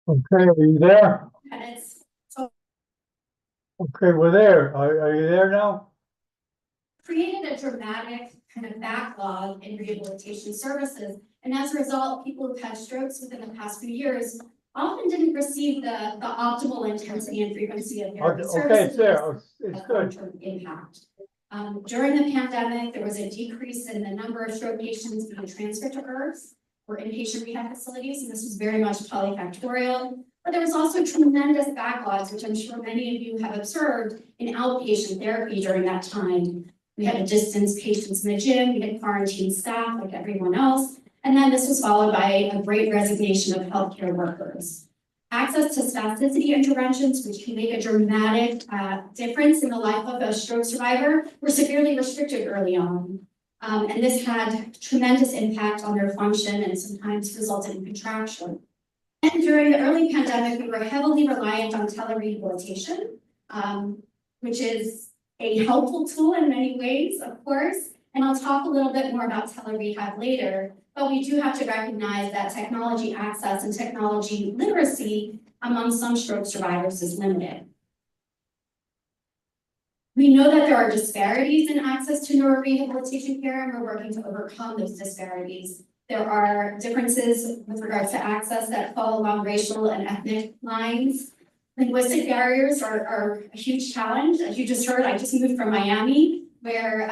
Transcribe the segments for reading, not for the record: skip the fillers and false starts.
Okay, are you there? And it's so Okay, we're there. Are you there now? created a dramatic kind of backlog in rehabilitation services. And as a result, people who've had strokes within the past few years often didn't receive the optimal intensity and frequency of therapy Okay, it's services there. It's of good. long-term impact. During the pandemic, there was a decrease in the number of stroke patients being transferred to IRFs or inpatient rehab facilities, and this was very much polyfactorial. But there was also tremendous backlogs, which I'm sure many of you have observed in outpatient therapy during that time. We had to distance patients in the gym, we had quarantined staff like everyone else, and then this was followed by a great resignation of healthcare workers. Access to spasticity interventions, which can make a dramatic difference in the life of a stroke survivor, were severely restricted early on. And this had tremendous impact on their function and sometimes resulted in contraction. And during the early pandemic, we were heavily reliant on telerehabilitation, which is a helpful tool in many ways, of course. And I'll talk a little bit more about telerehab later, but we do have to recognize that technology access and technology literacy among some stroke survivors is limited. We know that there are disparities in access to neurorehabilitation care, and we're working to overcome those disparities. There are differences with regards to access that fall along racial and ethnic lines. Linguistic barriers are a huge challenge. As you just heard, I just moved from Miami, where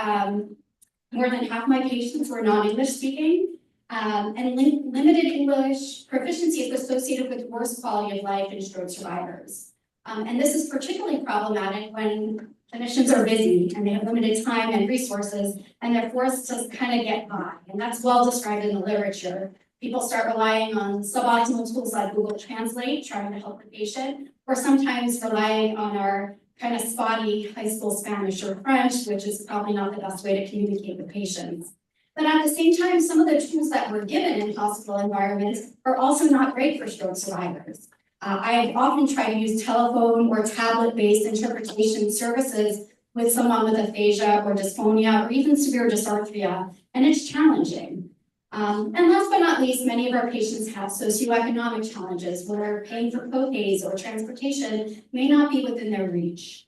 more than half my patients were non-English speaking, and limited English proficiency is associated with worse quality of life in stroke survivors. And this is particularly problematic when clinicians are busy and they have limited time and resources, and they're forced to kind of get by. And that's well described in the literature. People start relying on suboptimal tools like Google Translate, trying to help the patient, or sometimes relying on our kind of spotty high school Spanish or French, which is probably not the best way to communicate with patients. But at the same time, some of the tools that were given in hospital environments are also not great for stroke survivors. I often try to use telephone or tablet-based interpretation services with someone with aphasia or dysphonia or even severe dysarthria, and it's challenging. And last but not least, many of our patients have socioeconomic challenges where paying for co-pays or transportation may not be within their reach.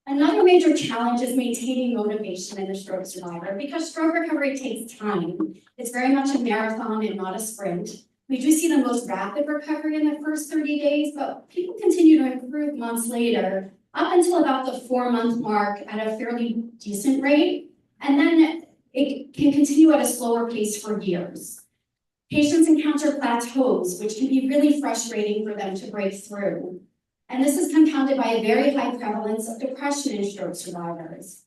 Another major challenge is maintaining motivation in a stroke survivor because stroke recovery takes time. It's very much a marathon and not a sprint. We do see the most rapid recovery in the first 30 days, but people continue to improve months later, up until about the 4-month mark at a fairly decent rate. And then it can continue at a slower pace for years. Patients encounter plateaus, which can be really frustrating for them to break through. And this is compounded by a very high prevalence of depression in stroke survivors.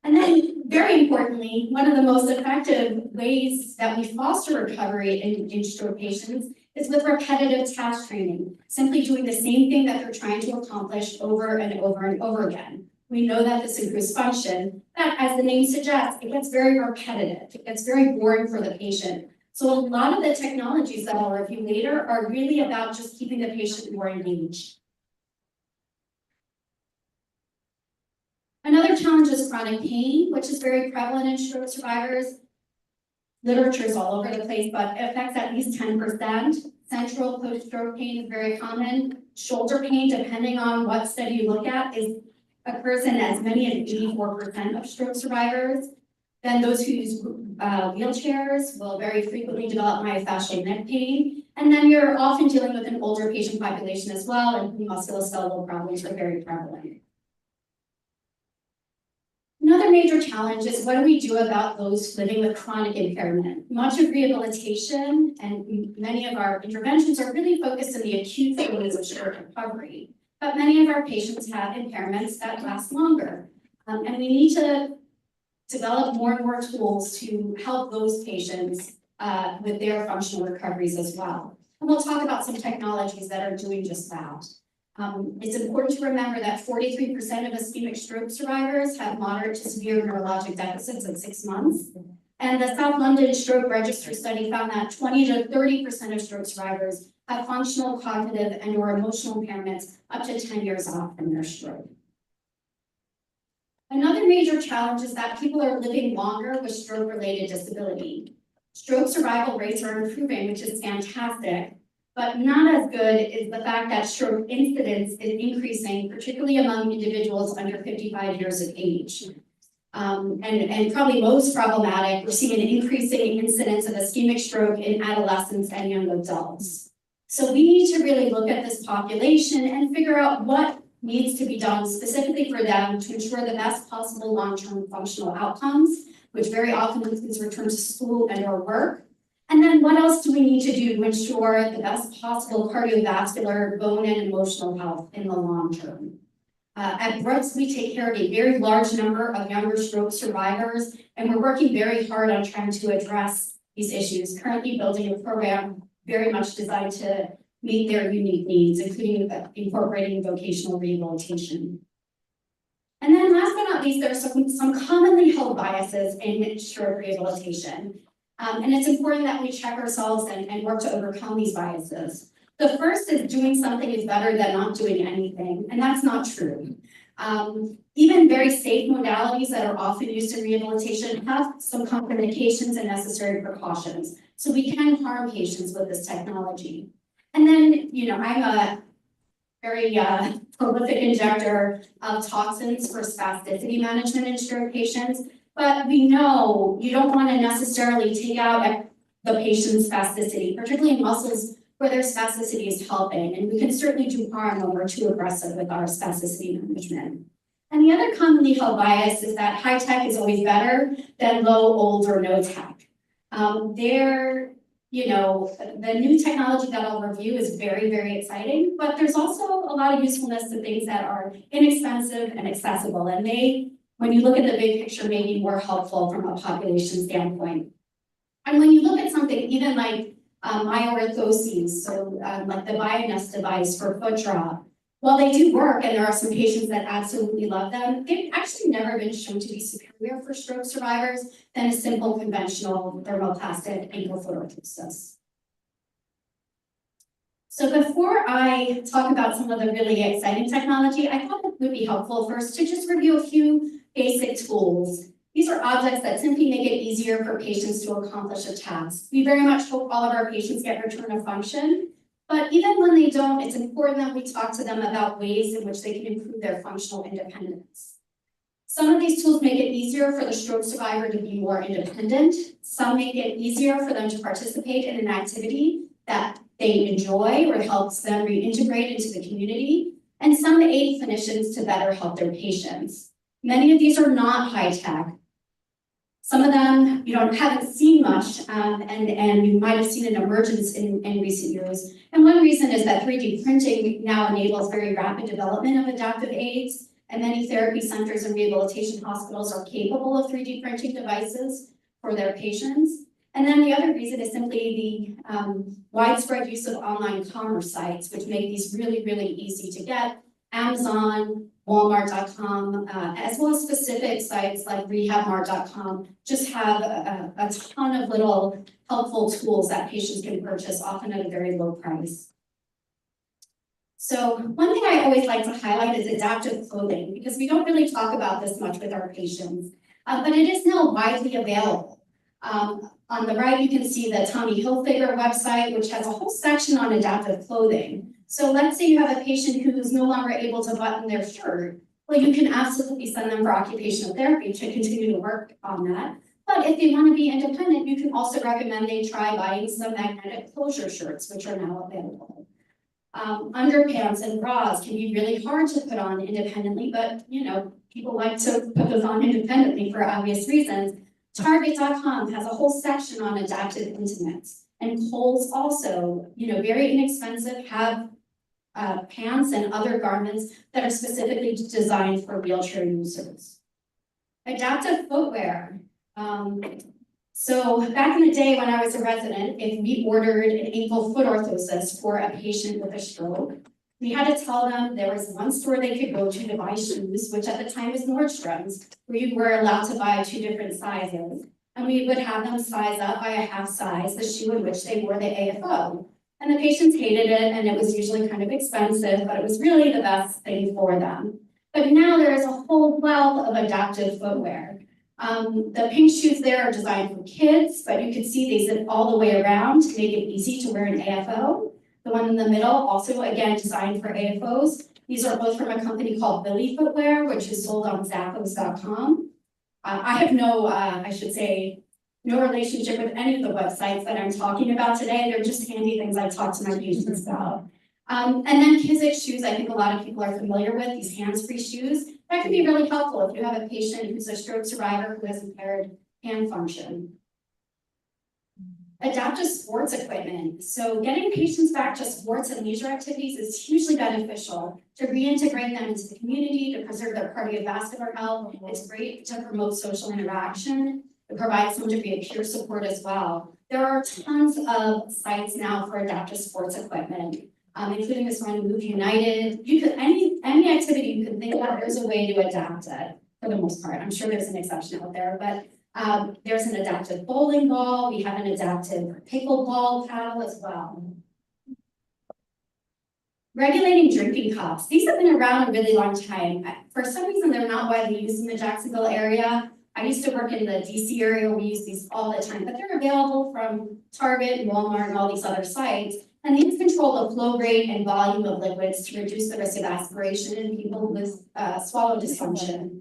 And then, very importantly, one of the most effective ways that we foster recovery in stroke patients is with repetitive task training, simply doing the same thing that they're trying to accomplish over and over and over again. We know that this improves function, but as the name suggests, it gets very repetitive. It gets very boring for the patient. So a lot of the technologies that I'll review later are really about just keeping the patient more engaged. Another challenge is chronic pain, which is very prevalent in stroke survivors. Literature is all over the place, but it affects at least 10%. Central post-stroke pain is very common. Shoulder pain, depending on what study you look at, occurs in as many as 84% of stroke survivors. Then those who use wheelchairs will very frequently develop myofascial neck pain. And then you're often dealing with an older patient population as well, and musculoskeletal problems are very prevalent. Another major challenge is what do we do about those living with chronic impairment? Much of rehabilitation and many of our interventions are really focused in the acute phase of stroke recovery. But many of our patients have impairments that last longer. And we need to develop more and more tools to help those patients with their functional recoveries as well. And we'll talk about some technologies that are doing just that. It's important to remember that 43% of ischemic stroke survivors have moderate to severe neurologic deficits at 6 months. And the South London Stroke Registry study found that 20 to 30% of stroke survivors have functional, cognitive, and or emotional impairments up to 10 years off from their stroke. Another major challenge is that people are living longer with stroke-related disability. Stroke survival rates are improving, which is fantastic, But not as good is the fact that stroke incidence is increasing, particularly among individuals under 55 years of age. And probably most problematic, we're seeing an increasing incidence of ischemic stroke in adolescents and young adults. So we need to really look at this population and figure out what needs to be done specifically for them to ensure the best possible long-term functional outcomes, which very often includes return to school and or work. And then what else do we need to do to ensure the best possible cardiovascular, bone, and emotional health in the long term? At Brooks, we take care of a very large number of younger stroke survivors, and we're working very hard on trying to address these issues, currently building a program very much designed to meet their unique needs, including incorporating vocational rehabilitation. And then last but not least, there are some commonly held biases in stroke rehabilitation. And it's important that we check ourselves and work to overcome these biases. The first is doing something is better than not doing anything, and that's not true. Even very safe modalities that are often used in rehabilitation have some contraindications and necessary precautions. So we can harm patients with this technology. And then, I'm a very prolific injector of toxins for spasticity management in stroke patients, but we know you don't want to necessarily take out the patient's spasticity, particularly in muscles where their spasticity is helping, and we can certainly do harm when we're too aggressive with our spasticity management. And the other commonly held bias is that high tech is always better than low, old, or no tech. The new technology that I'll review is very, very exciting, but there's also a lot of usefulness to things that are inexpensive and accessible, and they, when you look at the big picture, may be more helpful from a population standpoint. And when you look at something even like myorthoses, so like the Bioness device for foot drop, while they do work and there are some patients that absolutely love them, they've actually never been shown to be superior for stroke survivors than a simple conventional thermoplastic ankle foot orthosis. So before I talk about some of the really exciting technology, I thought it would be helpful first to just review a few basic tools. These are objects that simply make it easier for patients to accomplish a task. We very much hope all of our patients get return of function, but even when they don't, it's important that we talk to them about ways in which they can improve their functional independence. Some of these tools make it easier for the stroke survivor to be more independent. Some make it easier for them to participate in an activity that they enjoy or helps them reintegrate into the community. And some aid clinicians to better help their patients. Many of these are not high tech. Some of them, haven't seen much, and you might have seen an emergence in recent years. And one reason is that 3D printing now enables very rapid development of adaptive aids, and many therapy centers and rehabilitation hospitals are capable of 3D printing devices for their patients. And then the other reason is simply the widespread use of online commerce sites, which make these really, really easy to get. Amazon, Walmart.com, as well as specific sites like rehabmart.com, just have a ton of little helpful tools that patients can purchase, often at a very low price. So one thing I always like to highlight is adaptive clothing, because we don't really talk about this much with our patients, but it is now widely available. On the right, you can see the Tommy Hilfiger website, which has a whole section on adaptive clothing. So let's say you have a patient who is no longer able to button their shirt. Well, you can absolutely send them for occupational therapy to continue to work on that. But if they want to be independent, you can also recommend they try buying some magnetic closure shirts, which are now available. Underpants and bras can be really hard to put on independently, but people like to put those on independently for obvious reasons. Target.com has a whole section on adaptive intimates, and Kohl's also, very inexpensive, have pants and other garments that are specifically designed for wheelchair users. Adaptive footwear. So back in the day when I was a resident, if we ordered an ankle foot orthosis for a patient with a stroke, we had to tell them there was one store they could go to buy shoes, which at the time was Nordstrom's, where you were allowed to buy 2 different sizes. And we would have them size up by a half size the shoe in which they wore the AFO. And the patients hated it, and it was usually kind of expensive, but it was really the best thing for them. But now there is a whole wealth of adaptive footwear. The pink shoes there are designed for kids, but you can see they zip all the way around to make it easy to wear an AFO. The one in the middle, also again designed for AFOs. These are both from a company called Billy Footwear, which is sold on Zappos.com. I have no, I should say, no relationship with any of the websites that I'm talking about today. They're just handy things I talk to my patients about. And then Kizik shoes, I think a lot of people are familiar with, these hands-free shoes. That can be really helpful if you have a patient who's a stroke survivor who has impaired hand function. Adaptive sports equipment. So getting patients back to sports and leisure activities is hugely beneficial to reintegrate them into the community, to preserve their cardiovascular health. It's great to promote social interaction. It provides some degree of peer support as well. There are tons of sites now for adaptive sports equipment, including this one, Move United. You could, any activity you can think about, there's a way to adapt it for the most part. I'm sure there's an exception out there, but there's an adaptive bowling ball. We have an adaptive pickleball paddle as well. Regulating drinking cups. These have been around a really long time. For some reason, they're not widely used in the Jacksonville area. I used to work in the DC area. We use these all the time, but they're available from Target, Walmart, and all these other sites. And these control the flow rate and volume of liquids to reduce the risk of aspiration in people with swallow dysfunction.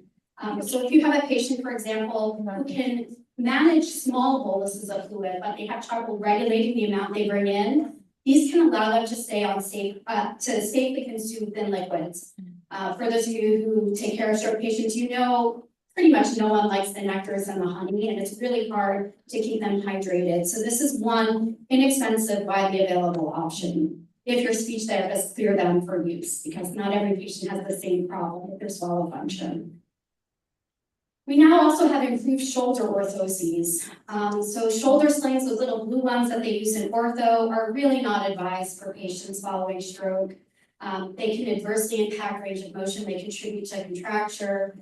So if you have a patient, for example, who can manage small boluses of fluid, but they have trouble regulating the amount they bring in, these can allow them to stay on to safely consume thin liquids. For those of you who take care of stroke patients, you know pretty much no one likes the nectars and the honey, and it's really hard to keep them hydrated. So this is one inexpensive, widely available option if your speech therapist clear them for use, because not every patient has the same problem with their swallow function. We now also have improved shoulder orthoses. So shoulder slings, those little blue ones that they use in ortho, are really not advised for patients following stroke. They can adversely impact range of motion. They contribute to contracture.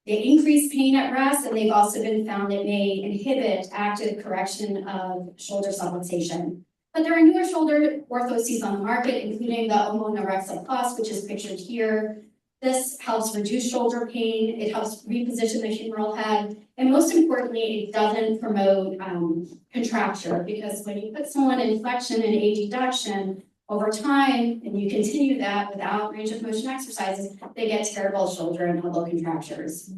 They increase pain at rest, and they've also been found that may inhibit active correction of shoulder subluxation. But there are newer shoulder orthoses on the market, including the Omo Nerexa Plus, which is pictured here. This helps reduce shoulder pain. It helps reposition the humeral head. And most importantly, it doesn't promote contracture, because when you put someone in flexion and adduction, over time, and you continue that without range of motion exercises, they get terrible shoulder and elbow contractures.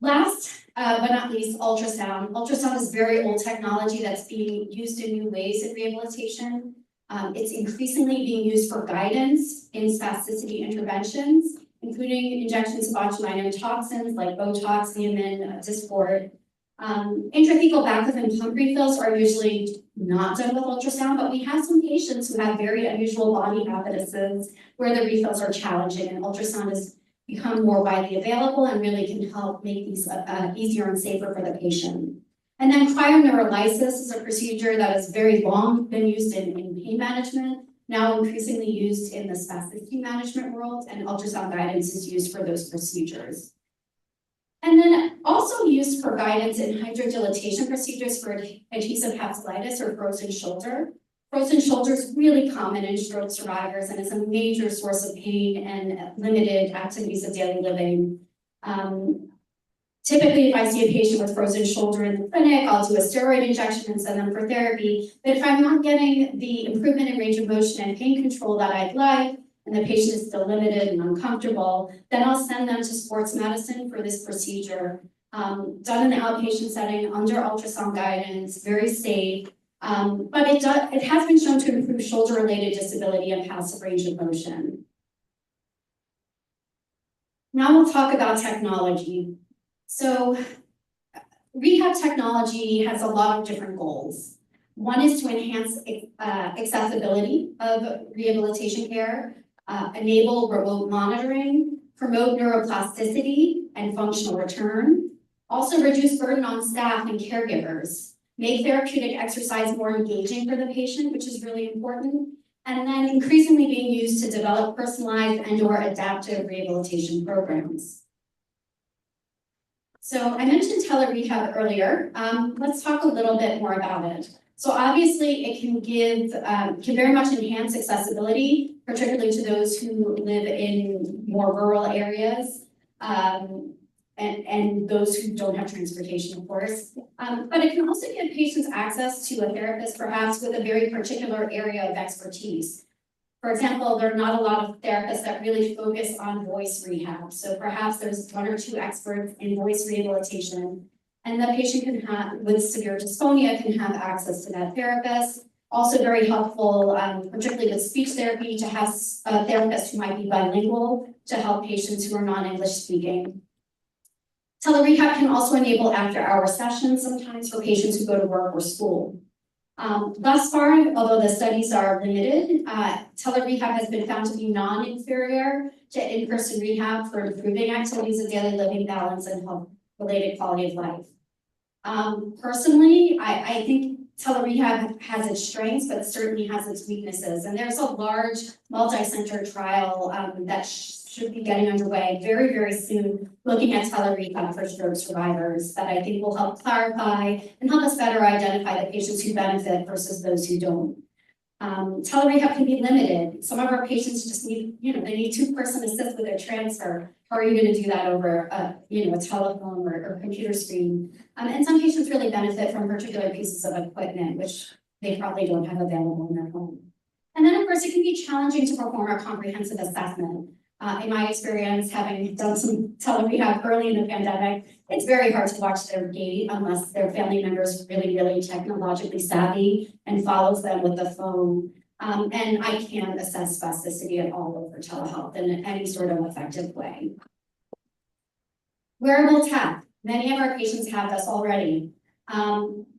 Last but not least, ultrasound. Ultrasound is very old technology that's being used in new ways in rehabilitation. It's increasingly being used for guidance in spasticity interventions, including injections of botulinum toxins like Botox, Neomin, Dysport. Intrathecal baclofen pump refills are usually not done with ultrasound, but we have some patients who have very unusual body habituses where the refills are challenging, and ultrasound has become more widely available and really can help make these easier and safer for the patient. And then cryoneurolysis is a procedure that has very long been used in pain management, now increasingly used in the spasticity management world, and ultrasound guidance is used for those procedures. And then also used for guidance in hydrodilatation procedures for adhesive capsulitis or frozen shoulder. Frozen shoulder is really common in stroke survivors and is a major source of pain and limited activities of daily living. Typically, if I see a patient with frozen shoulder in the clinic, I'll do a steroid injection and send them for therapy. But if I'm not getting the improvement in range of motion and pain control that I'd like, and the patient is still limited and uncomfortable, then I'll send them to sports medicine for this procedure. Done in the outpatient setting under ultrasound guidance, very safe, but it has been shown to improve shoulder-related disability and passive range of motion. Now we'll talk about technology. So rehab technology has a lot of different goals. One is to enhance accessibility of rehabilitation care, enable remote monitoring, promote neuroplasticity and functional return, also reduce burden on staff and caregivers, make therapeutic exercise more engaging for the patient, which is really important, and then increasingly being used to develop personalized and/or adaptive rehabilitation programs. So I mentioned telerehab earlier. Let's talk a little bit more about it. So obviously it can very much enhance accessibility, particularly to those who live in more rural areas. and those who don't have transportation, of course. But it can also give patients access to a therapist perhaps with a very particular area of expertise. For example, there are not a lot of therapists that really focus on voice rehab. So perhaps there's one or two experts in voice rehabilitation, and the patient can have, with severe dysphonia, can have access to that therapist. Also very helpful, particularly with speech therapy, to have a therapist who might be bilingual to help patients who are non-English speaking. Telerehab can also enable after-hour sessions sometimes for patients who go to work or school. Thus far, although the studies are limited, telerehab has been found to be non-inferior to in-person rehab for improving activities of daily living, balance, and health-related quality of life. Personally, I think telerehab has its strengths, but certainly has its weaknesses. And there's a large multi-center trial that should be getting underway very, very soon, looking at telerehab for stroke survivors that I think will help clarify and help us better identify the patients who benefit versus those who don't. Telerehab can be limited. Some of our patients just need, they need two-person assist with a transfer. How are you going to do that over a telephone or computer screen? And some patients really benefit from particular pieces of equipment, which they probably don't have available in their home. And then, of course, it can be challenging to perform a comprehensive assessment. In my experience, having done some telerehab early in the pandemic, it's very hard to watch their gait unless their family members really, really technologically savvy and follows them with the phone. And I can't assess spasticity at all over telehealth in any sort of effective way. Wearable tech. Many of our patients have this already.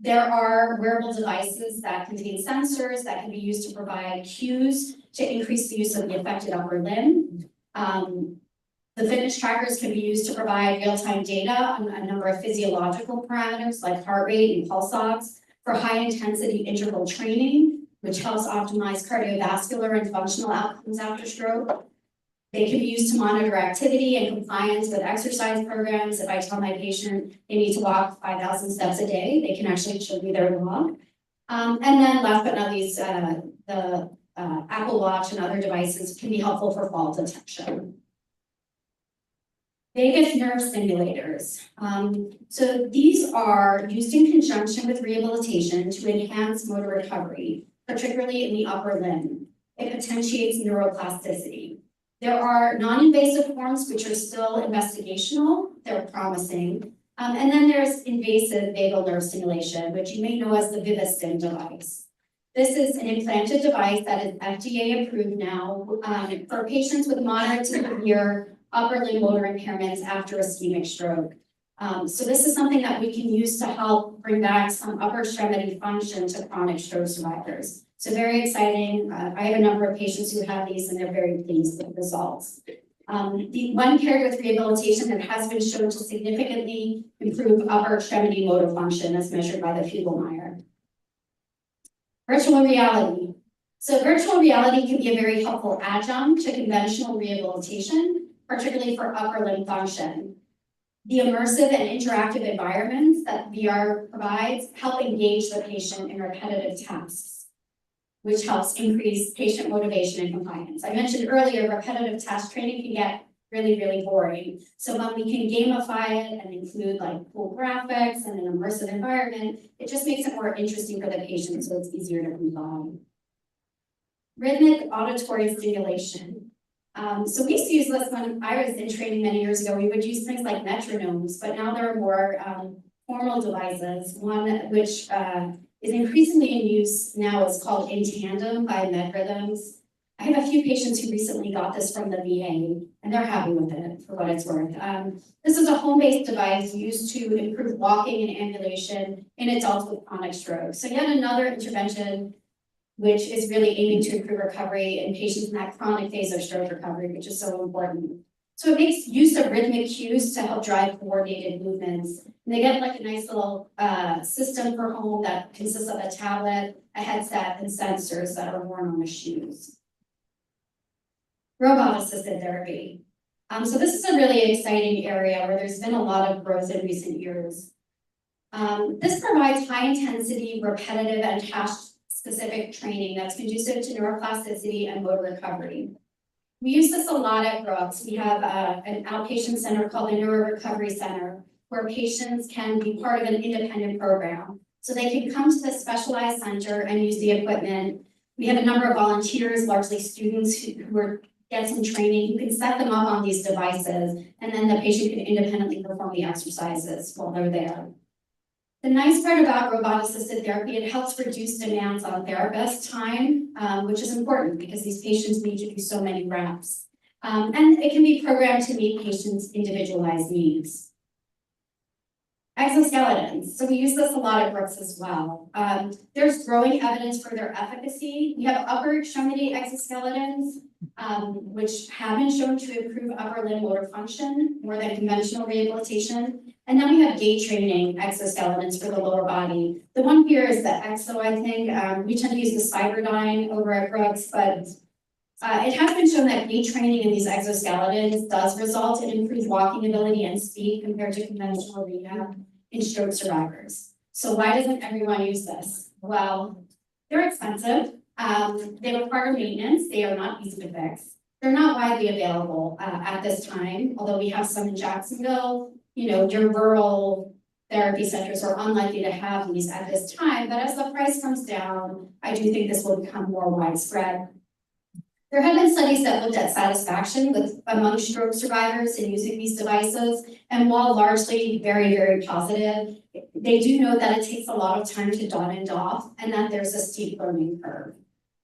There are wearable devices that contain sensors that can be used to provide cues to increase the use of the affected upper limb. The fitness trackers can be used to provide real-time data on a number of physiological parameters like heart rate and pulse ox for high-intensity interval training, which helps optimize cardiovascular and functional outcomes after stroke. They can be used to monitor activity and compliance with exercise programs. If I tell my patient they need to walk 5,000 steps a day, they can actually show me their walk. And then last but not least, the Apple Watch and other devices can be helpful for fall detection. Vagus nerve stimulators. So these are used in conjunction with rehabilitation to enhance motor recovery, particularly in the upper limb. It potentiates neuroplasticity. There are non-invasive forms which are still investigational. They're promising. And then there's invasive vagal nerve stimulation, which you may know as the Vivastim device. This is an implanted device that is FDA approved now for patients with moderate to severe upper limb motor impairments after ischemic stroke. So this is something that we can use to help bring back some upper extremity function to chronic stroke survivors. So very exciting. I have a number of patients who have these and they're very pleased with the results. One paired with rehabilitation that has been shown to significantly improve upper extremity motor function as measured by the Fugl-Meyer. Virtual reality. So virtual reality can be a very helpful adjunct to conventional rehabilitation, particularly for upper limb function. The immersive and interactive environments that VR provides help engage the patient in repetitive tasks, which helps increase patient motivation and compliance. I mentioned earlier, repetitive task training can get really, really boring. So when we can gamify it and include like cool graphics and an immersive environment, it just makes it more interesting for the patient, so it's easier to comply. Rhythmic auditory stimulation. So we used to use this when I was in training many years ago. We would use things like metronomes, but now there are more formal devices. One which is increasingly in use now is called In Tandem by MedRhythms. I have a few patients who recently got this from the VA, and they're happy with it for what it's worth. This is a home-based device used to improve walking and ambulation in adults with chronic stroke. So yet another intervention which is really aiming to improve recovery in patients in that chronic phase of stroke recovery, which is so important. So it makes use of rhythmic cues to help drive coordinated movements. And they get like a nice little system for home that consists of a tablet, a headset, and sensors that are worn on the shoes. Robot-assisted therapy. So this is a really exciting area where there's been a lot of growth in recent years. This provides high-intensity, repetitive, and task-specific training that's conducive to neuroplasticity and motor recovery. We use this a lot at Brooks. We have an outpatient center called the Neurosurgery Center, where patients can be part of an independent program. So they can come to the specialized center and use the equipment. We have a number of volunteers, largely students who get some training, who can set them up on these devices, and then the patient can independently perform the exercises while they're there. The nice part about robot-assisted therapy, it helps reduce demands on therapist time, which is important because these patients need to do so many reps. And it can be programmed to meet patients' individualized needs. Exoskeletons. So we use this a lot at Brooks as well. There's growing evidence for their efficacy. We have upper extremity exoskeletons, which have been shown to improve upper limb motor function more than conventional rehabilitation. And then we have gait training exoskeletons for the lower body. The one here is the Exo, I think. We tend to use the Cyberdyne over at Brooks, but it has been shown that gait training in these exoskeletons does result in improved walking ability and speed compared to conventional rehab in stroke survivors. So why doesn't everyone use this? Well, they're expensive. They require maintenance. They are not easy to fix. They're not widely available at this time, although we have some in Jacksonville. You know, your rural therapy centers are unlikely to have these at this time, but as the price comes down, I do think this will become more widespread. There have been studies that looked at satisfaction among stroke survivors in using these devices, and while largely very, very positive, they do know that it takes a lot of time to dawn and off, and that there's a steep learning curve.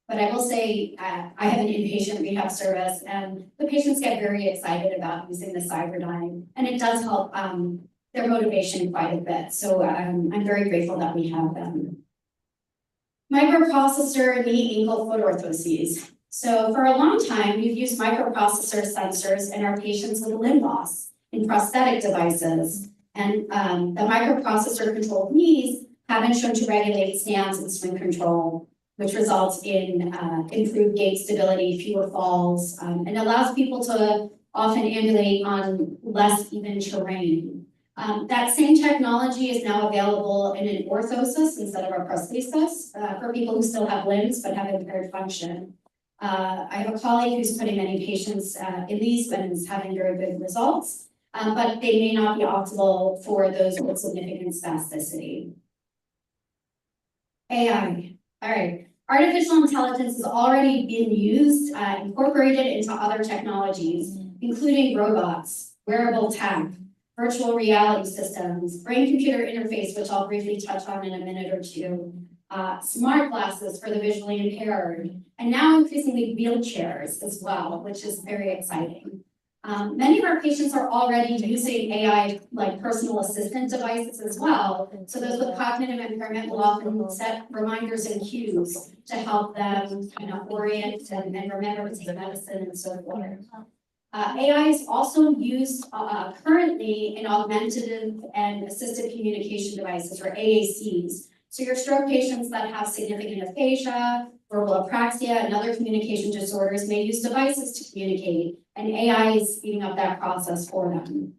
But I will say, I have an inpatient rehab service, and the patients get very excited about using the Cyberdyne, and it does help their motivation quite a bit. So I'm very grateful that we have them. Microprocessor knee, ankle, foot orthoses. So for a long time, we've used microprocessor sensors in our patients with limb loss in prosthetic devices. And the microprocessor controlled knees have been shown to regulate stance and swing control, which results in improved gait stability, fewer falls, and allows people to often ambulate on less even terrain. That same technology is now available in an orthosis instead of a prosthesis for people who still have limbs but have impaired function. I have a colleague who's putting many patients in these and is having very good results, but they may not be optimal for those with significant spasticity. AI. All right. Artificial intelligence has already been used, incorporated into other technologies, including robots, wearable tech, virtual reality systems, brain-computer interface, which I'll briefly touch on in a minute or two, smart glasses for the visually impaired, and now increasingly wheelchairs as well, which is very exciting. Many of our patients are already using AI like personal assistant devices as well. So those with cognitive impairment will often set reminders and cues to help them kind of orient and remember to take medicine and so forth. AI is also used currently in augmentative and assistive communication devices, or AACs. So your stroke patients that have significant aphasia, verbal apraxia, and other communication disorders may use devices to communicate, and AI is speeding up that process for them.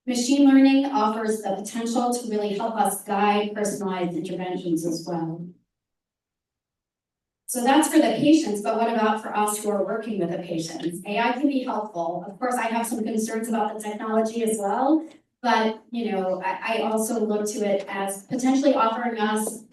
Machine learning offers the potential to really help us guide personalized interventions as well. So that's for the patients, but what about for us who are working with the patients? AI can be helpful. Of course, I have some concerns about the technology as well, but I also look to it as potentially offering us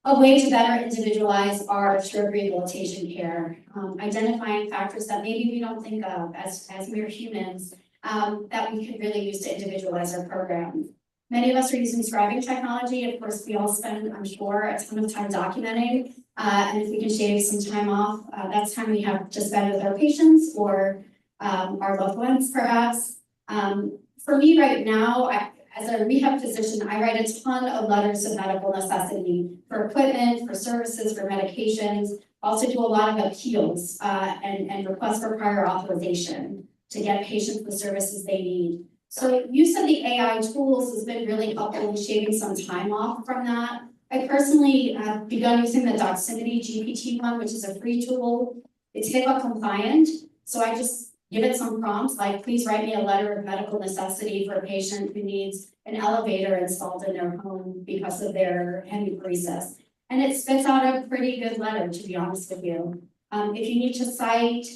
a way to better individualize our stroke rehabilitation care, identifying factors that maybe we don't think of as mere humans that we could really use to individualize our program. Many of us are using scribing technology. Of course, we all spend, I'm sure, a ton of time documenting. And if we can shave some time off, that's time we have to spend with our patients or our loved ones, perhaps. For me right now, as a rehab physician, I write a ton of letters of medical necessity for equipment, for services, for medications. Also do a lot of appeals and requests for prior authorization to get patients the services they need. So use of the AI tools has been really helpful in shaving some time off from that. I personally have begun using the Doximity GPT one, which is a free tool. It's HIPAA compliant, so I just give it some prompts like, please write me a letter of medical necessity for a patient who needs an elevator installed in their home because of their hemiparesis. And it spits out a pretty good letter, to be honest with you. If you need to cite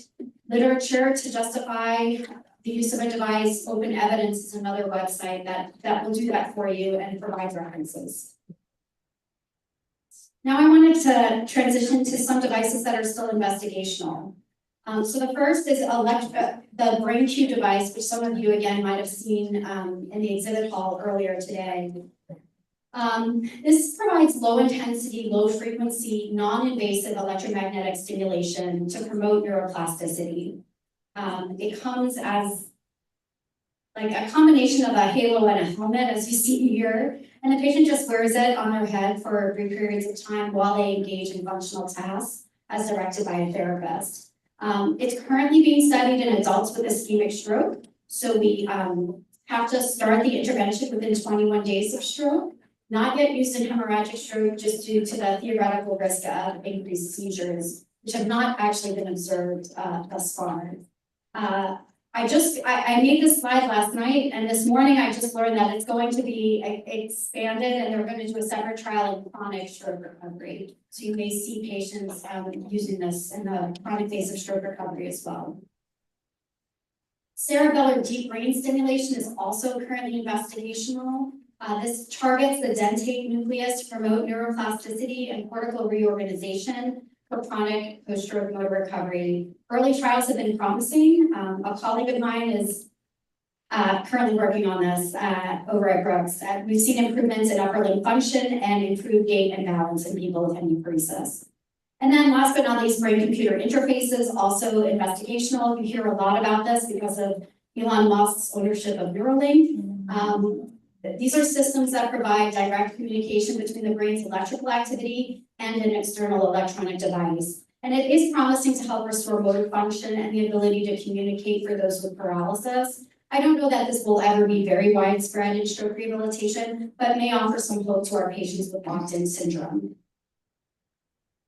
literature to justify the use of a device. Open Evidence is another website that will do that for you and provide references. Now I wanted to transition to some devices that are still investigational. So the first is the BrainQ device, which some of you again might have seen in the exhibit hall earlier today. This provides low intensity, low frequency, non-invasive electromagnetic stimulation to promote neuroplasticity. It comes as like a combination of a halo and a helmet, as you see here, and the patient just wears it on their head for brief periods of time while they engage in functional tasks as directed by a therapist. It's currently being studied in adults with ischemic stroke, so we have to start the intervention within 21 days of stroke. Not yet used in hemorrhagic stroke just due to the theoretical risk of increased seizures, which have not actually been observed thus far. I made this slide last night, and this morning I just learned that it's going to be expanded, and they're going to do a separate trial in chronic stroke recovery. So you may see patients using this in the chronic phase of stroke recovery as well. Cerebellar deep brain stimulation is also currently investigational. This targets the dentate nucleus to promote neuroplasticity and cortical reorganization for chronic post-stroke motor recovery. Early trials have been promising. A colleague of mine is currently working on this over at Brooks. We've seen improvements in upper limb function and improved gait and balance in people with hemiparesis. And then last but not least, brain-computer interfaces, also investigational. You hear a lot about this because of Elon Musk's ownership of Neuralink. These are systems that provide direct communication between the brain's electrical activity and an external electronic device. And it is promising to help restore motor function and the ability to communicate for those with paralysis. I don't know that this will ever be very widespread in stroke rehabilitation, but may offer some hope to our patients with locked-in syndrome.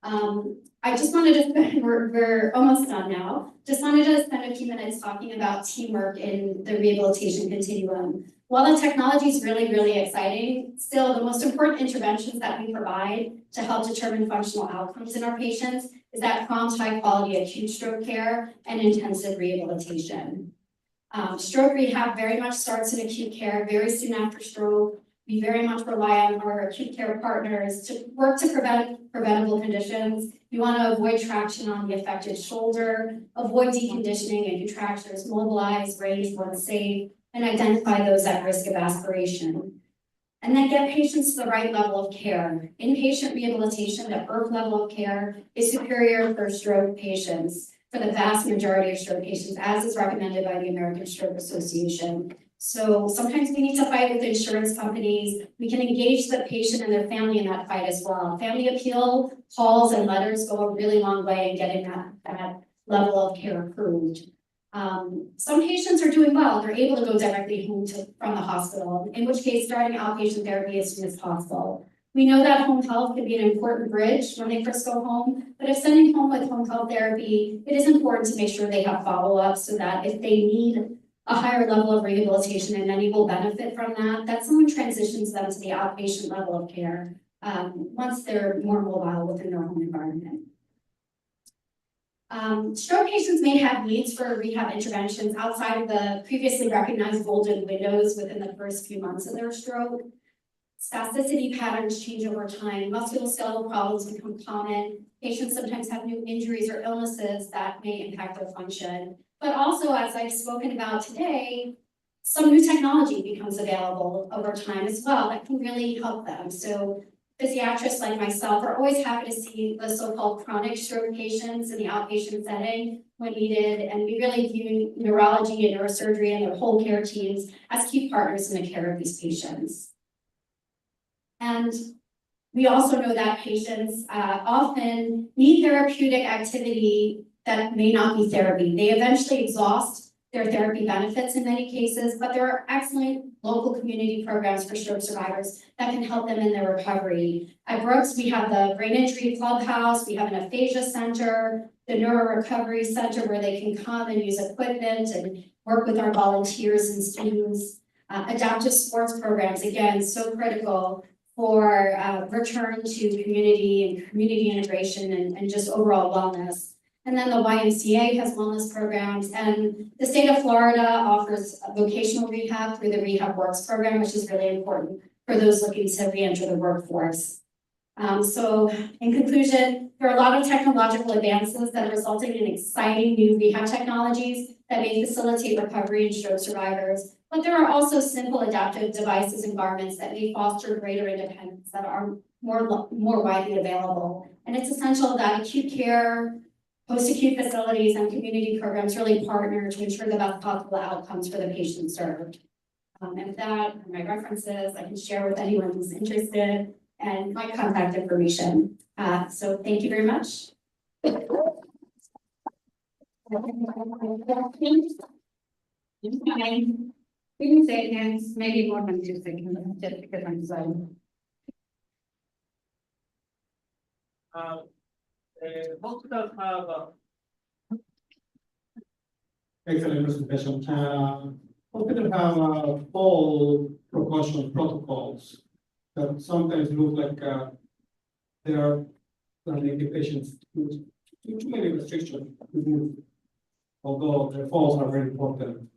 I just wanted to spend, we're almost done now. Just wanted to spend a few minutes talking about teamwork in the rehabilitation continuum. While the technology is really, really exciting, still the most important interventions that we provide to help determine functional outcomes in our patients is that prompt high-quality acute stroke care and intensive rehabilitation. Stroke rehab very much starts in acute care very soon after stroke. We very much rely on our acute care partners to work to prevent preventable conditions. You want to avoid traction on the affected shoulder, avoid deconditioning and contractures, mobilize, raise when safe, and identify those at risk of aspiration. And then get patients to the right level of care. Inpatient rehabilitation, the IRF level of care, is superior for stroke patients, for the vast majority of stroke patients, as is recommended by the American Stroke Association. So sometimes we need to fight with insurance companies. We can engage the patient and their family in that fight as well. Family appeal, calls, and letters go a really long way in getting that level of care approved. Some patients are doing well. They're able to go directly home from the hospital, in which case starting outpatient therapy as soon as possible. We know that home health can be an important bridge when they first go home, but if sending home with home health therapy, it is important to make sure they have follow-up so that if they need a higher level of rehabilitation, and many will benefit from that someone transitions them to the outpatient level of care once they're more mobile within their home environment. Stroke patients may have needs for rehab interventions outside of the previously recognized golden windows within the first few months of their stroke. Spasticity patterns change over time. Musculoskeletal problems become common. Patients sometimes have new injuries or illnesses that may impact their function. But also, as I've spoken about today, some new technology becomes available over time as well that can really help them. So physiatrists like myself are always happy to see the so-called chronic stroke patients in the outpatient setting when needed, and we really view neurology and neurosurgery and their whole care teams as key partners in the care of these patients. And we also know that patients often need therapeutic activity that may not be therapy. They eventually exhaust their therapy benefits in many cases, but there are excellent local community programs for stroke survivors that can help them in their recovery. At Brooks, we have the Brain Injury Clubhouse, we have an aphasia center, the Neuro Recovery Center where they can come and use equipment and work with our volunteers and students. Adaptive sports programs, again, so critical for return to community and community integration and just overall wellness. And then the YMCA has wellness programs, and the state of Florida offers vocational rehab through the Rehab Works program, which is really important for those looking to reenter the workforce. So in conclusion, there are a lot of technological advances that are resulting in exciting new rehab technologies that may facilitate recovery in stroke survivors. But there are also simple adaptive devices and garments that may foster greater independence that are more widely available. And it's essential that acute care, post-acute facilities, and community programs really partner to ensure the best possible outcomes for the patients served. And with that, my references, I can share with anyone who's interested, and my contact information. So thank you very much. We can say hands, maybe more than 2 seconds, just because I'm sorry. Hospitals have Excellent presentation. Hospitals have fall precaution protocols that sometimes look like they are making patients with too many restrictions to move, although the falls are very important.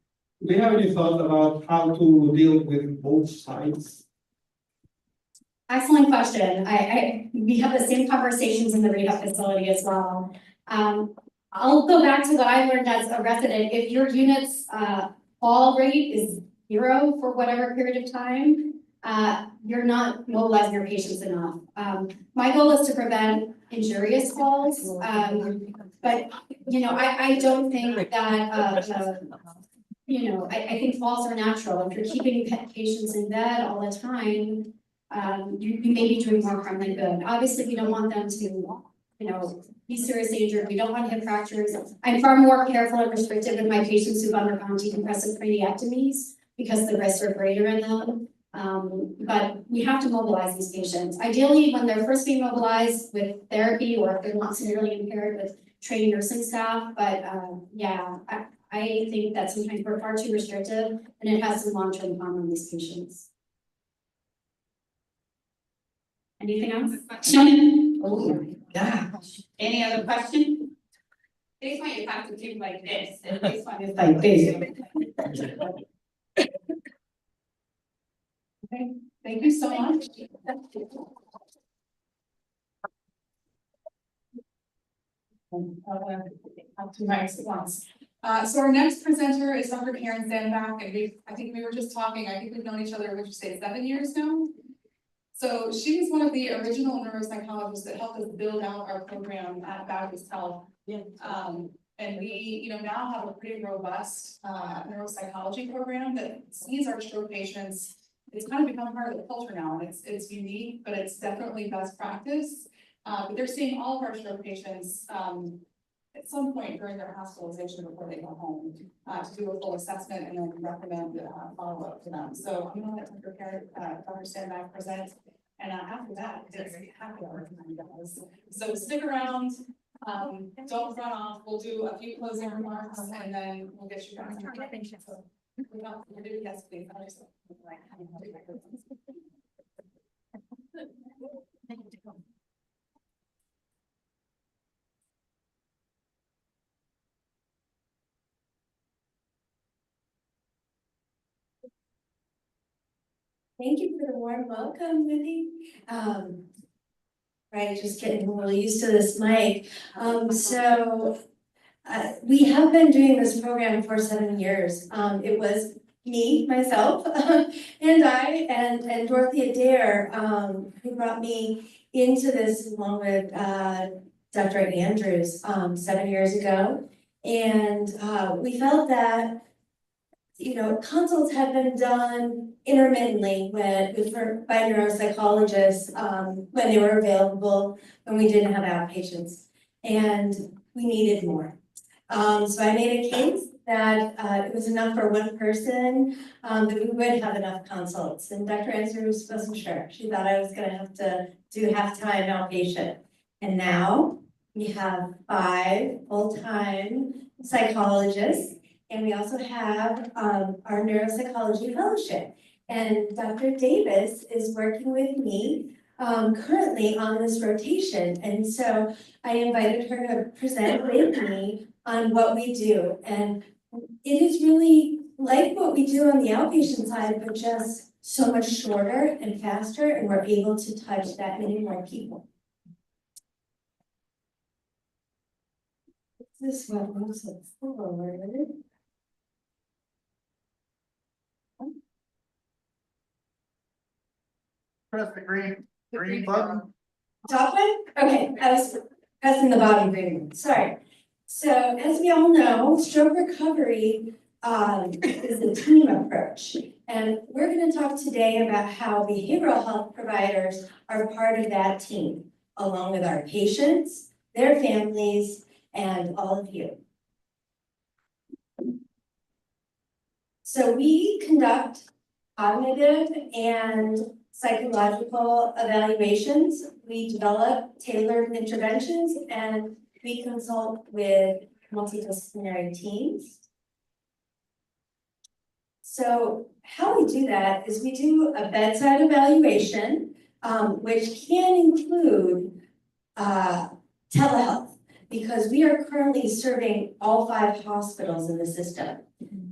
Do you have any thoughts about how to deal with both sides? Excellent question. We have the same conversations in the rehab facility as well. I'll go back to what I learned as a resident. If your unit's fall rate is 0 for whatever period of time, you're not mobilizing your patients enough. My goal is to prevent injurious falls, but I don't think that I think falls are natural. If you're keeping patients in bed all the time, you may be doing more harm than good. Obviously, we don't want them to be seriously injured. We don't want hip fractures. I'm far more careful and restrictive with my patients who've undergone decompressive craniectomies because the risks are greater in them. But we have to mobilize these patients. Ideally, when they're first being mobilized with therapy, or if they're not severely impaired, with trained nursing staff. But I think that sometimes we're far too restrictive, and it has some long-term harm on these patients. Anything else? Oh my gosh. Any other question? This one you have to do like this, and this one is like this. Okay, thank you so much. Up to my response. So our next presenter is Dr. Karen Sandbach, and I think we were just talking, I think we've known each other, would you say 7 years now? So she was one of the original neuropsychologists that helped us build out our program at Baptist Health. And we, now have a pretty robust neuropsychology program that sees our stroke patients. It's kind of become part of the culture now. It's unique, but it's definitely best practice. But they're seeing all of our stroke patients at some point during their hospitalization before they go home to do a full assessment and then recommend follow-up to them. So I'm going to let Dr. Sandbach present. And after that, it's happy hour time, guys. So stick around. Don't run off. We'll do a few closing remarks and then we'll get you guys. So, yes, please. Thank you for the warm welcome, Wendy. Right, just getting a little used to this mic. We have been doing this program for 7 years. It was me, myself, and I, and Dorothea Dare, who brought me into this along with Dr. Andrews 7 years ago. And we felt that consults had been done intermittently by neuropsychologists when they were available, when we didn't have outpatients, and we needed more. So I made a case that it was enough for one person, that we would have enough consults. And Dr. Andrews wasn't sure. She thought I was going to have to do half-time outpatient. And now we have 5 full-time psychologists. And we also have our neuropsychology fellowship. And Dr. Davis is working with me currently on this rotation. And so I invited her to present with me on what we do. And it is really like what we do on the outpatient side, but just so much shorter and faster, and we're able to touch that many more people. This one moves it forward. Press the green button. Top one? Okay, I was pressing the bottom green, sorry. So as we all know, stroke recovery is a team approach. And we're gonna talk today about how behavioral health providers are part of that team, along with our patients, their families, and all of you. So we conduct cognitive and psychological evaluations. We develop tailored interventions, and we consult with multidisciplinary teams. So how we do that is we do a bedside evaluation, which can include telehealth, because we are currently serving all 5 hospitals in the system.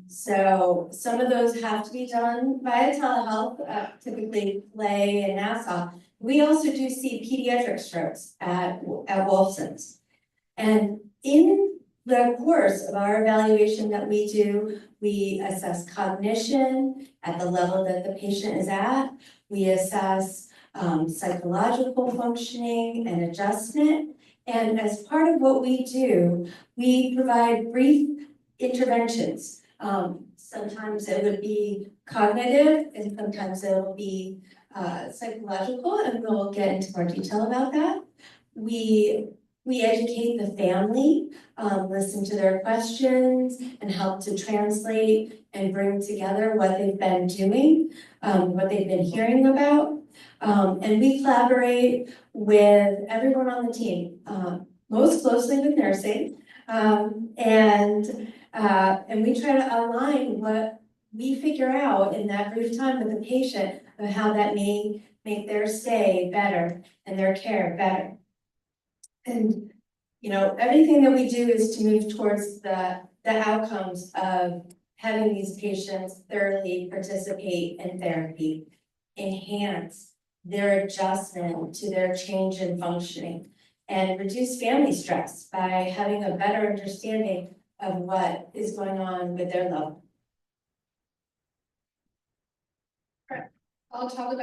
So some of those have to be done via telehealth, typically Clay and Nassau. We also do see pediatric strokes at Wolfson's. And in the course of our evaluation that we do, we assess cognition at the level that the patient is at. We assess psychological functioning and adjustment. And as part of what we do, we provide brief interventions. Sometimes it would be cognitive, and sometimes it will be psychological, and we'll get into more detail about that. We educate the family, listen to their questions, and help to translate and bring together what they've been doing, what they've been hearing about. And we collaborate with everyone on the team, most closely with nursing, and we try to align what we figure out in that brief time with the patient of how that may make their stay better and their care better. And, you know, everything that we do is to move towards the outcomes of having these patients thoroughly participate in therapy, enhance their adjustment to their change in functioning, and reduce family stress by having a better understanding of what is going on with their loved. I'll talk a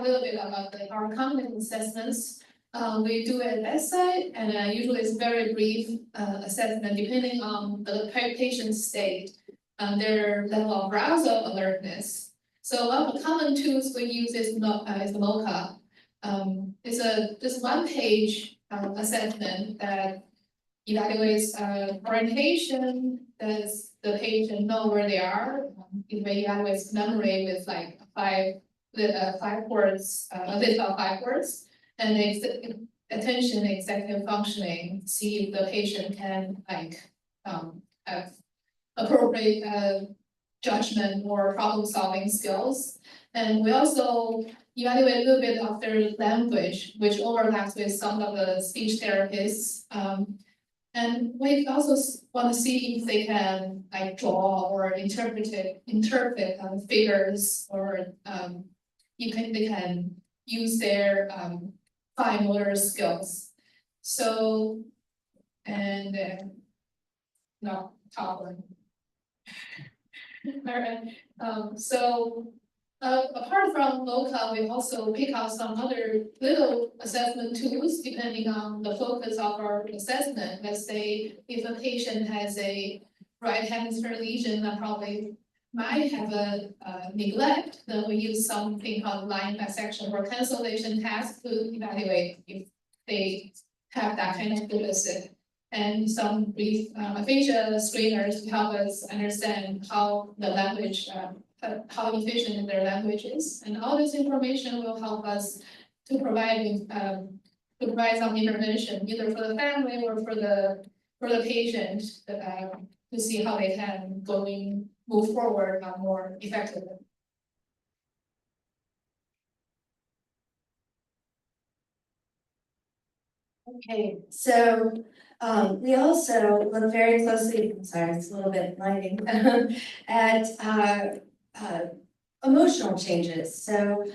little bit about our cognitive assessments. We do it at bedside, and usually it's very brief assessment depending on the patient's state and their level of arousal alertness. So one of the common tools we use is the MOCA. It's just one-page assessment that evaluates orientation. Does the patient know where they are? It evaluates memory with like 5 words, a list of 5 words, and attention, executive functioning. See if the patient can have appropriate judgment or problem-solving skills. And we also evaluate a little bit of their language, which overlaps with some of the speech therapists. And we also want to see if they can like draw or interpret figures, or they can use their fine motor skills. So, and no, top one. All right. Apart from local, we also pick out some other little assessment tools depending on the focus of our assessment. Let's say if a patient has a right hemisphere lesion that probably might have a neglect, then we use something called line dissection or cancellation task to evaluate if they have that kind of deficit. And some brief aphasia screeners to help us understand how the language how efficient their language is, and all this information will help us to provide some intervention either for the family or for the patient to see how they can move forward more effectively. Okay, so we also look very closely, I'm sorry, it's a little bit blinding, at emotional changes. So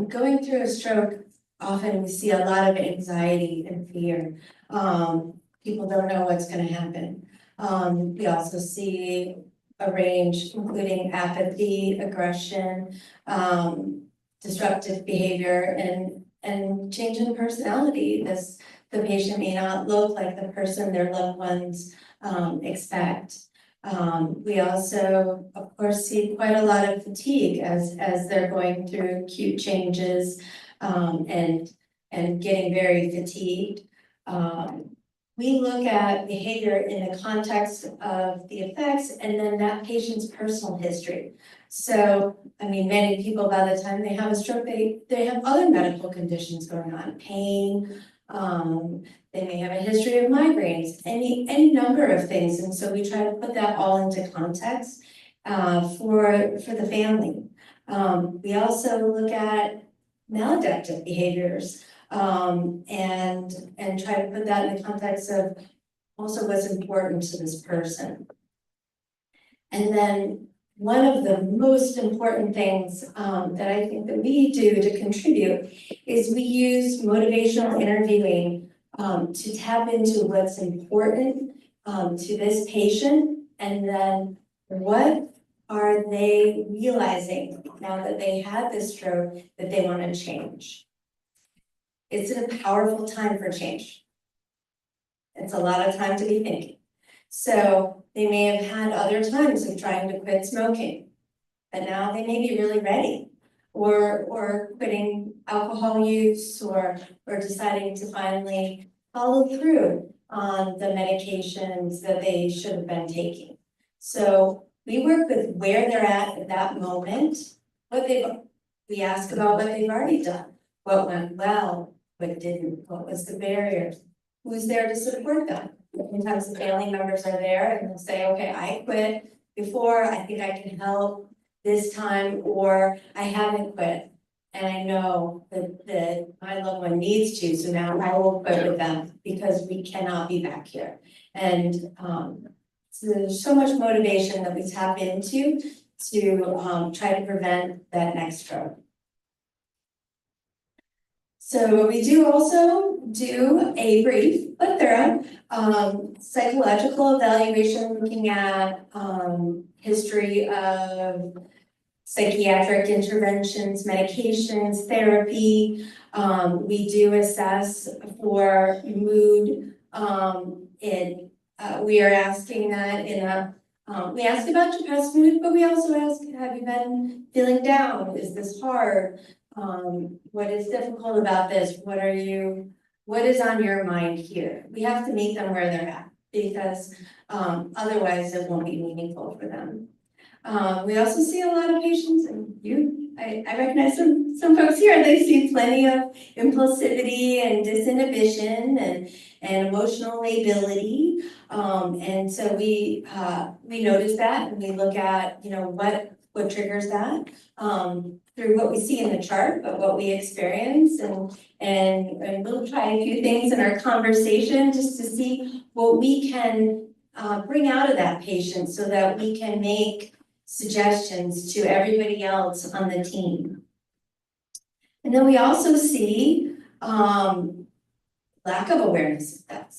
going through a stroke, often we see a lot of anxiety and fear. People don't know what's gonna happen. We also see a range including apathy, aggression, disruptive behavior, and change in personality. The patient may not look like the person their loved ones expect. We also, of course, see quite a lot of fatigue as they're going through acute changes and getting very fatigued. We look at behavior in the context of the effects and then that patient's personal history. So, I mean, many people, by the time they have a stroke, they have other medical conditions going on, pain, they may have a history of migraines, any number of things. And so we try to put that all into context for the family. We also look at maladaptive behaviors and try to put that in the context of also what's important to this person. And then one of the most important things that I think that we do to contribute is we use motivational interviewing to tap into what's important to this patient, and then what are they realizing now that they had this stroke that they want to change. It's a powerful time for change. It's a lot of time to be thinking. So they may have had other times of trying to quit smoking, but now they may be really ready, or quitting alcohol use, or deciding to finally follow through on the medications that they should have been taking. So we work with where they're at that moment, we ask about what they've already done, what went well, what didn't, what was the barrier, who's there to support them. Sometimes the family members are there and they'll say, okay, I quit before, I think I can help this time, or I haven't quit. And I know that my loved one needs to, so now I will quit with them because we cannot be back here. And so there's so much motivation that we tap into to try to prevent that next stroke. So we do also do a brief but thorough psychological evaluation looking at history of psychiatric interventions, medications, therapy. We do assess for mood. We are asking that in a, we ask about depressed mood, but we also ask, have you been feeling down? Is this hard? What is difficult about this? What is on your mind here? We have to meet them where they're at, because otherwise it won't be meaningful for them. We also see a lot of patients, and I recognize some folks here, they see plenty of impulsivity and disinhibition and emotional lability. And so we notice that, and we look at, what triggers that through what we see in the chart, but what we experience, and we'll try a few things in our conversation just to see what we can bring out of that patient so that we can make suggestions to everybody else on the team. And then we also see lack of awareness of that.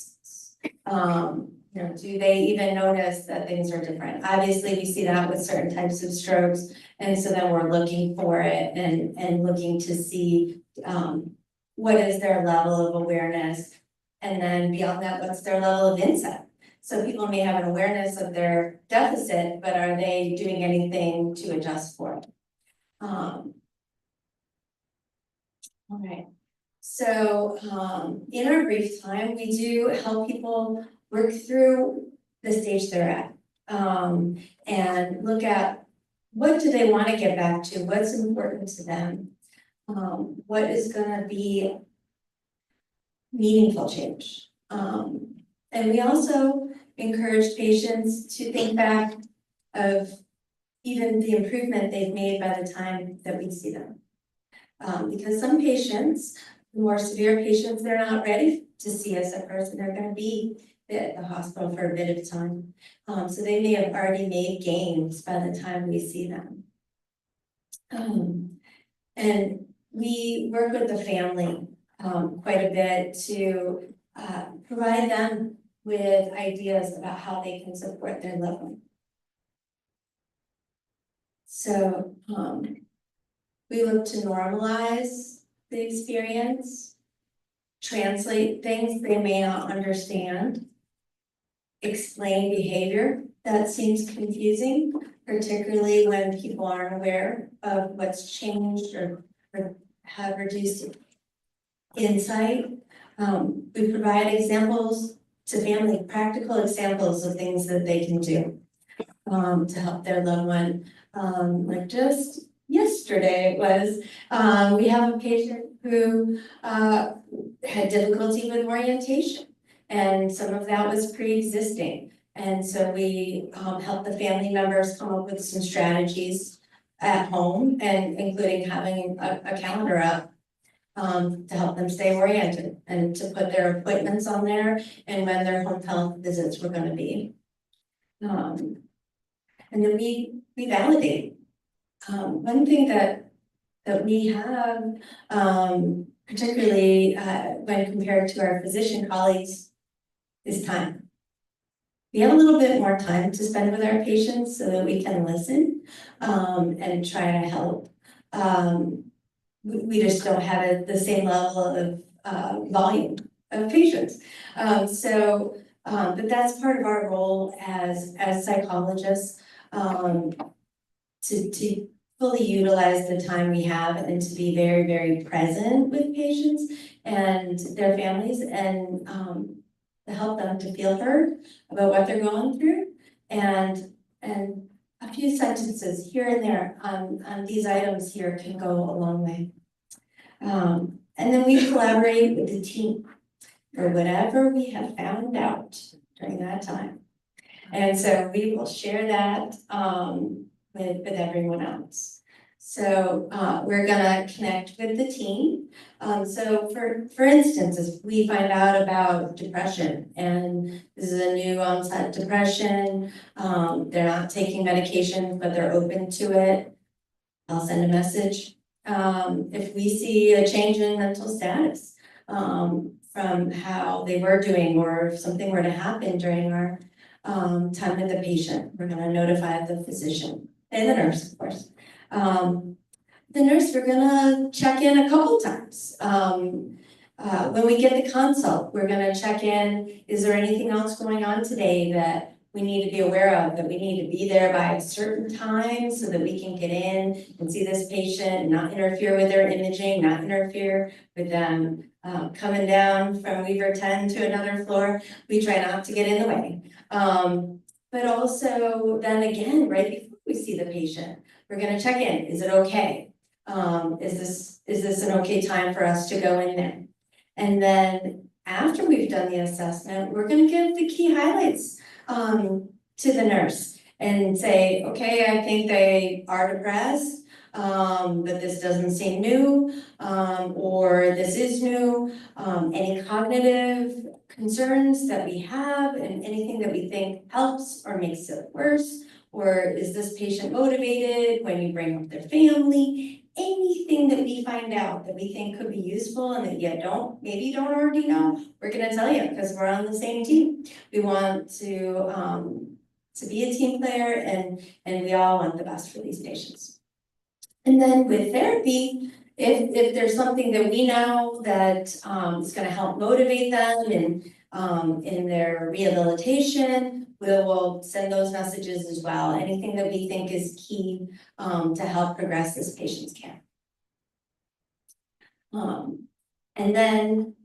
Do they even notice that things are different? Obviously, we see that with certain types of strokes, and so then we're looking for it and looking to see what is their level of awareness, and then beyond that, what's their level of insight. So people may have an awareness of their deficit, but are they doing anything to adjust for it? All right. So in our brief time, we do help people work through the stage they're at and look at what do they want to get back to, what's important to them, what is going to be meaningful change. And we also encourage patients to think back of even the improvement they've made by the time that we see them. Because some patients The more severe patients, they're not ready to see a sick person, they're gonna be at the hospital for a bit of time. So they may have already made gains by the time we see them. And we work with the family quite a bit to provide them with ideas about how they can support their loved one. So we look to normalize the experience, translate things they may not understand, explain behavior that seems confusing, particularly when people aren't aware of what's changed or have reduced insight. We provide examples to family, practical examples of things that they can do to help their loved one. Like just yesterday it was, we have a patient who had difficulty with orientation, and some of that was pre-existing. And so we helped the family members come up with some strategies at home, and including having a calendar up to help them stay oriented and to put their appointments on there and when their home health visits were gonna be. And then we validate. One thing that we have, particularly when compared to our physician colleagues, is time. We have a little bit more time to spend with our patients so that we can listen and try to help. We just don't have the same level of volume of patients. But that's part of our role as psychologists, to fully utilize the time we have and to be very, very present with patients and their families, and to help them to feel heard about what they're going through, and a few sentences here and there on these items here can go a long way. And then we collaborate with the team for whatever we have found out during that time. And so we will share that with everyone else. So we're gonna connect with the team. So for instance, if we find out about depression, and this is a new onset depression, they're not taking medication, but they're open to it, I'll send a message. If we see a change in mental status from how they were doing, or if something were to happen during our time with the patient, we're gonna notify the physician and the nurse, of course. The nurse, we're gonna check in a couple times. When we get the consult, we're gonna check in, is there anything else going on today that we need to be aware of, that we need to be there by a certain time so that we can get in and see this patient and not interfere with their imaging, not interfere with them coming down from Weaver 10 to another floor. We try not to get in the way. But also then again, right before we see the patient, we're gonna check in, is it okay? Is this an okay time for us to go in there? And then after we've done the assessment, we're gonna give the key highlights to the nurse and say, okay, I think they are depressed, but this doesn't seem new, or this is new. Any cognitive concerns that we have, and anything that we think helps or makes it worse, or is this patient motivated when you bring up their family? Anything that we find out that we think could be useful and that maybe you don't already know, we're gonna tell you, because we're on the same team. We want to be a team player, and we all want the best for these patients. And then with therapy, if there's something that we know that is gonna help motivate them and in their rehabilitation, we'll send those messages as well. Anything that we think is key to help progress this patient's care. And then,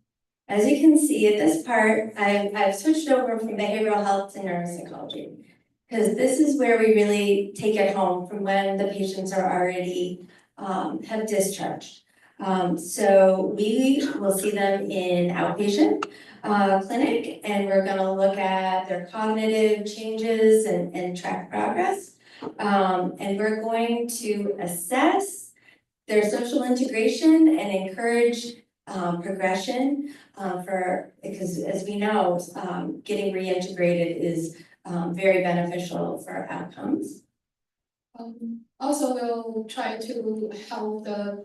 as you can see at this part, I've switched over from behavioral health to neuropsychology, because this is where we really take it home from when the patients are already have discharged. So we will see them in outpatient clinic, and we're gonna look at their cognitive changes and track progress. And we're going to assess their social integration and encourage progression, because as we know, getting reintegrated is, very beneficial for outcomes. Also, we'll try to help the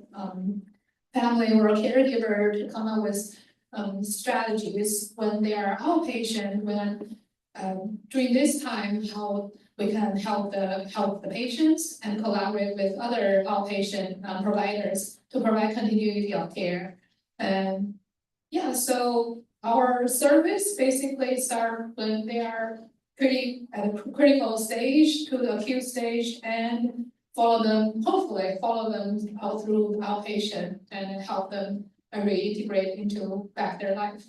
family or caregiver to come up with strategies when they are outpatient, when during this time, how we can help the patients and collaborate with other outpatient providers to provide continuity of care. And yeah, so our service basically start when they are at a critical stage to the acute stage, and hopefully follow them all through outpatient and help them reintegrate into back their life.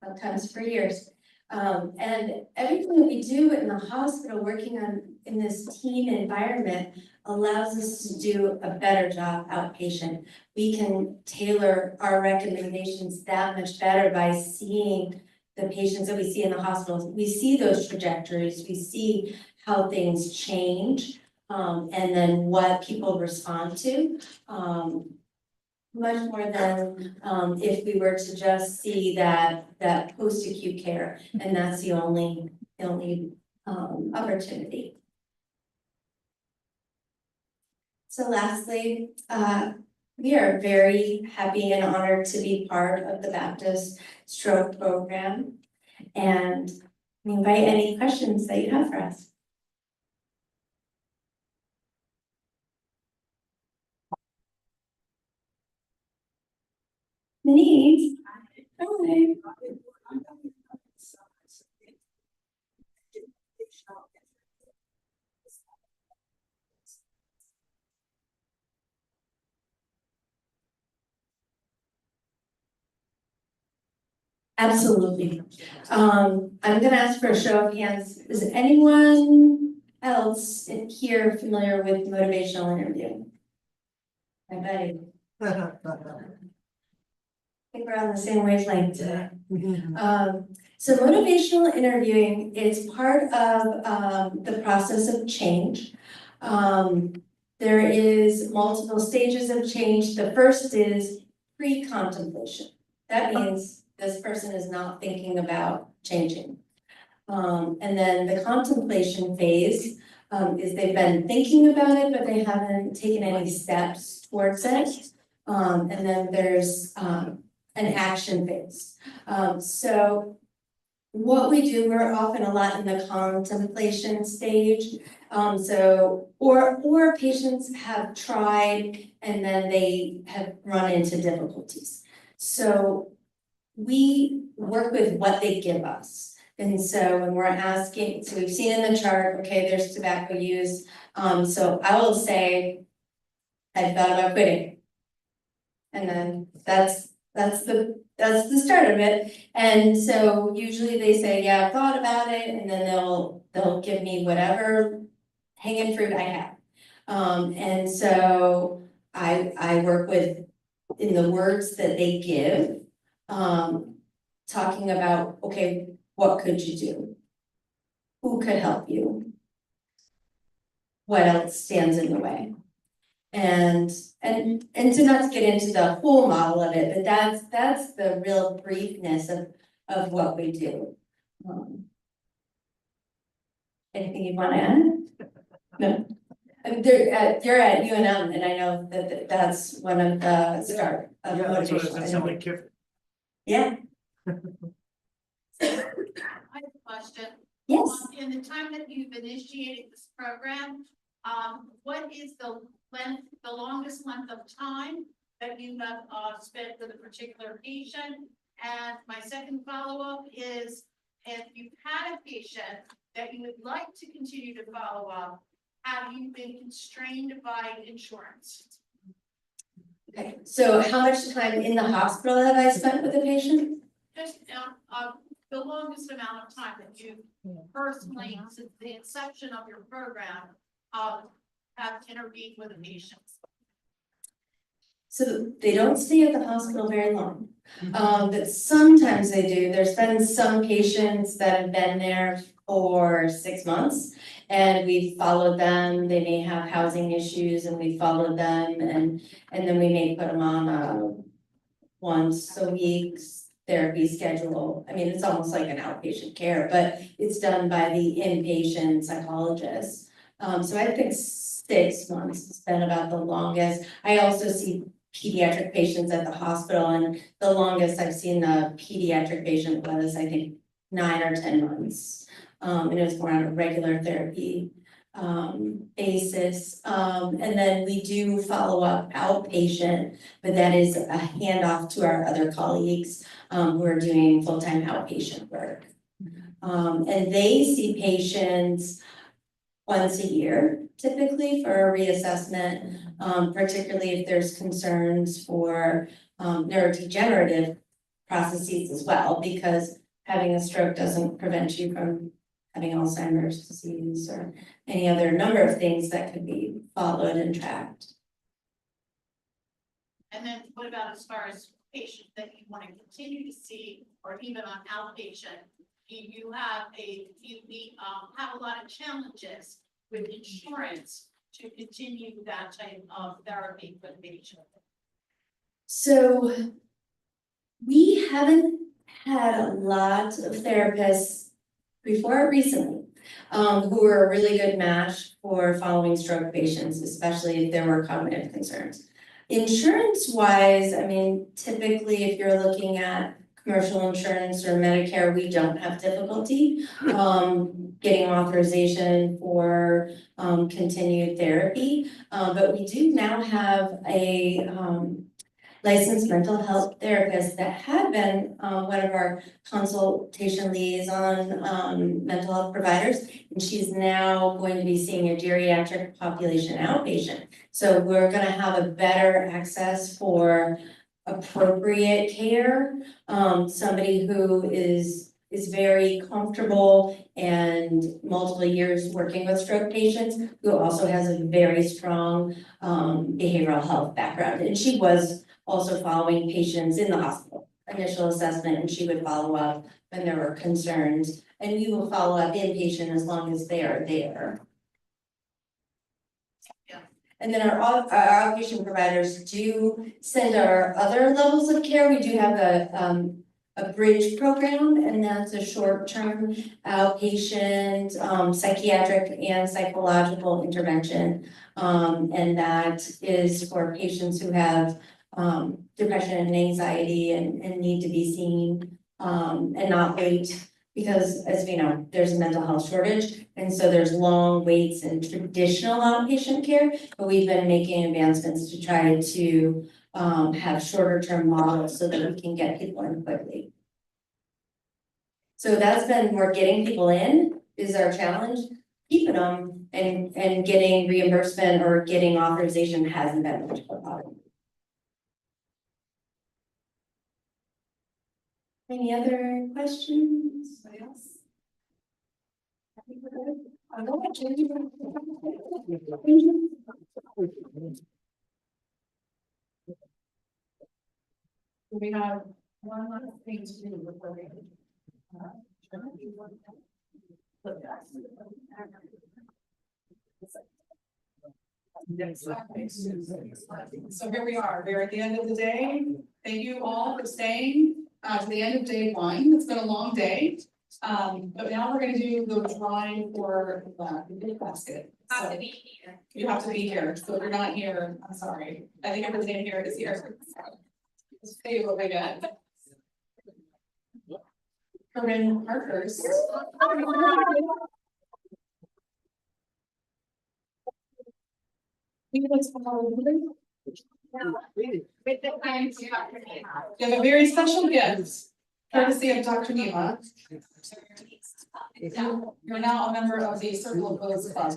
Sometimes for years. And everything that we do in the hospital, working in this team environment, allows us to do a better job outpatient. We can tailor our recommendations that much better by seeing the patients that we see in the hospitals. We see those trajectories, we see how things change, and then what people respond to. Much more than if we were to just see that post-acute care, and that's the only opportunity. So lastly, we are very happy and honored to be part of the Baptist Stroke Program, and we invite any questions that you have for us. Denise. Hi. Absolutely. I'm gonna ask for a show of hands. Is anyone else in here familiar with motivational interviewing? Anybody? I think we're on the same wavelength today. So motivational interviewing is part of the process of change. There is multiple stages of change. The first is pre-contemplation. That means this person is not thinking about changing. And then the contemplation phase is they've been thinking about it, but they haven't taken any steps towards it. And then there's an action phase. So what we do, we're often a lot in the contemplation stage. Or patients have tried and then they have run into difficulties. So we work with what they give us. And so when we're asking, so we've seen in the chart, okay, there's tobacco use. So I will say, I thought about quitting. And then that's the start of it. And so usually they say, yeah, I thought about it, and then they'll give me whatever hanging fruit I have. And so I work with, in the words that they give, talking about, okay, what could you do? Who could help you? What else stands in the way? And to not get into the whole model of it, but that's the real briefness of what we do. Anything you want to add? No. You're at UNM, and I know that that's one of the start of motivation. Yeah. I have a question. Yes. In the time that you've initiated this program, what is the longest length of time that you have spent with a particular patient? And my second follow-up is, if you've had a patient that you would like to continue to follow up, have you been constrained by insurance? Okay, so how much time in the hospital have I spent with a patient? Just the longest amount of time that you personally, since the inception of your program, have intervened with a patient. So they don't stay at the hospital very long, but sometimes they do. There's been some patients that have been there for 6 months, and we followed them. They may have housing issues, and we followed them, and then we may put them on once a week therapy schedule. I mean, it's almost like an outpatient care, but it's done by the inpatient psychologist. So I think 6 months has been about the longest. I also see pediatric patients at the hospital, and the longest I've seen a pediatric patient was, I think, 9 or 10 months. And it was more on a regular therapy basis. And then we do follow up outpatient, but that is a handoff to our other colleagues who are doing full-time outpatient work. And they see patients once a year typically for a reassessment, particularly if there's concerns for neurodegenerative processes as well, because having a stroke doesn't prevent you from having Alzheimer's disease or any other number of things that could be followed and tracked. And then what about as far as patients that you want to continue to see, or even on outpatient? You have a lot of challenges with insurance to continue that type of therapy for the patient. So we haven't had a lot of therapists before recently, who were a really good match for following stroke patients, especially if there were cognitive concerns. Insurance wise, I mean, typically if you're looking at commercial insurance or Medicare, we don't have difficulty getting authorization for continued therapy. But we do now have a licensed mental health therapist that had been one of our consultation liaison mental health providers, and she's now going to be seeing a geriatric population outpatient. So we're gonna have a better access for appropriate care, somebody who is very comfortable and multiple years working with stroke patients, who also has a very strong behavioral health background. And she was also following patients in the hospital, initial assessment, and she would follow up when there were concerns. And we will follow up inpatient as long as they are there. And then our outpatient providers do send our other levels of care. We do have a bridge program, and that's a short-term outpatient psychiatric and psychological intervention. And that is for patients who have depression and anxiety and need to be seen and not wait. Because as we know, there's a mental health shortage, and so there's long waits in traditional outpatient care, but we've been making advancements to try to have shorter term models so that we can get people in quickly. So that's been, we're getting people in is our challenge. Keeping them and getting reimbursement or getting authorization hasn't been much of a problem. Any other questions? We have one last thing to do before we. So here we are, we're at the end of the day. Thank you all for staying to the end of day 1. It's been a long day. But now we're gonna do the drawing for the gift basket. Have to be here. You have to be here, so if you're not here, I'm sorry. I think everybody here is here. Let's see what we got. Corinne Parkhurst. You have a very special gift, courtesy of Dr. Nima. You're now a member of the Circle of Rose Club.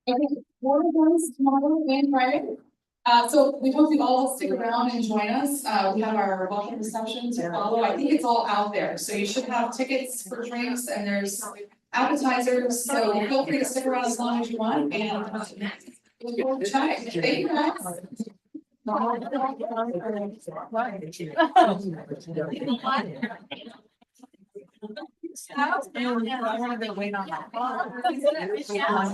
Okay, more of those tomorrow and Friday. So we hope you all stick around and join us. We have our welcome reception to follow. I think it's all out there, so you should have tickets for drinks and there's appetizers. So feel free to stick around as long as you want and we'll try. Thank you guys. I wanted to wait on that. Yeah.